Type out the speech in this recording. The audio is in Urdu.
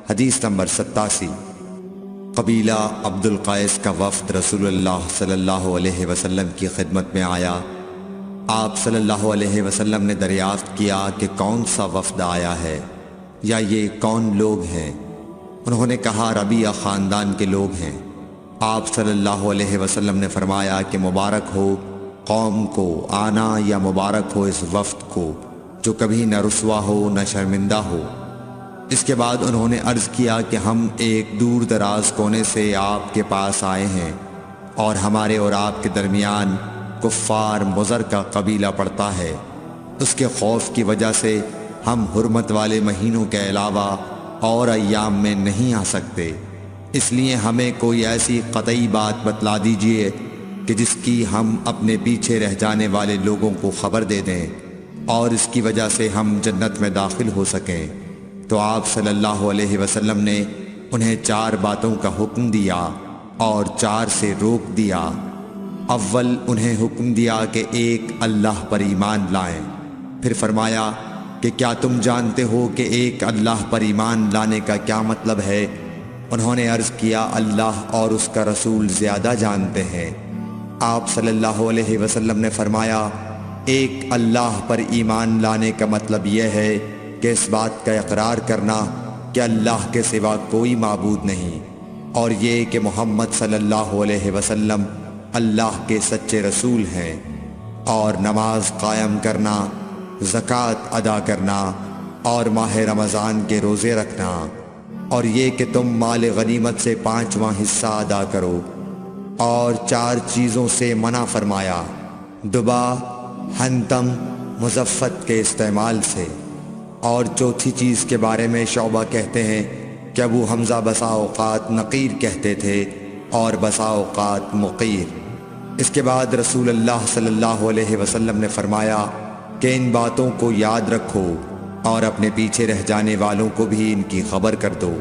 حدیث نمبر 87۔ قبیلہ عبد القیس کا وفد رسول اللہ صلی اللہ علیہ وسلم کی خدمت میں آیا۔ آپ صلی اللہ علیہ وسلم نے دریافت کیا کہ کون سا وفد آیا ہے یا یہ کون لوگ ہیں؟ انہوں نے کہا ربیعہ خاندان کے لوگ ہیں۔ آپ صلی اللہ علیہ وسلم نے فرمایا کہ مبارک ہو قوم کو آنا یا مبارک ہو اس وفد کو جو کبھی نہ رسوا ہو نہ شرمندہ ہو۔ اس کے بعد انہوں نے عرض کیا کہ ہم ایک دور دراز کونے سے آپ کے پاس آئے ہیں اور ہمارے اور آپ کے درمیان کفار مضر کا قبیلہ پڑتا ہے۔ اس کے خوف کی وجہ سے ہم حرمت والے مہینوں کے علاوہ اور ایام میں نہیں آ سکتے، اس لیے ہمیں کوئی ایسی قطعی بات بتلا دیجئے کہ جس کی ہم اپنے پیچھے رہ جانے والے لوگوں کو خبر دے دیں اور اس کی وجہ سے ہم جنت میں داخل ہو سکیں۔ تو آپ صلی اللہ علیہ وسلم نے انہیں 4 باتوں کا حکم دیا اور 4 سے روک دیا۔ اول انہیں حکم دیا کہ ایک اللہ پر ایمان لائیں، پھر فرمایا کہ کیا تم جانتے ہو کہ ایک اللہ پر ایمان لانے کا کیا مطلب ہے؟ انہوں نے عرض کیا اللہ اور اس کا رسول زیادہ جانتے ہیں۔ آپ صلی اللہ علیہ وسلم نے فرمایا ایک اللہ پر ایمان لانے کا مطلب یہ ہے کہ اس بات کا اقرار کرنا کہ اللہ کے سوا کوئی معبود نہیں، اور یہ کہ محمد صلی اللہ علیہ وسلم اللہ کے سچے رسول ہیں، اور نماز قائم کرنا، زکوٰۃ ادا کرنا اور ماہ رمضان کے روزے رکھنا، اور یہ کہ تم مال غنیمت سے 5واں حصہ ادا کرو، اور 4 چیزوں سے منع فرمایا، دبا، حنتم، مزفت کے استعمال سے۔ اور چوتھی چیز کے بارے میں شعبہ کہتے ہیں کہ ابو حمزہ بسا اوقات نقیر کہتے تھے اور بسا اوقات مقیر۔ اس کے بعد رسول اللہ صلی اللہ علیہ وسلم نے فرمایا کہ ان باتوں کو یاد رکھو اور اپنے پیچھے رہ جانے والوں کو بھی ان کی خبر کر دو۔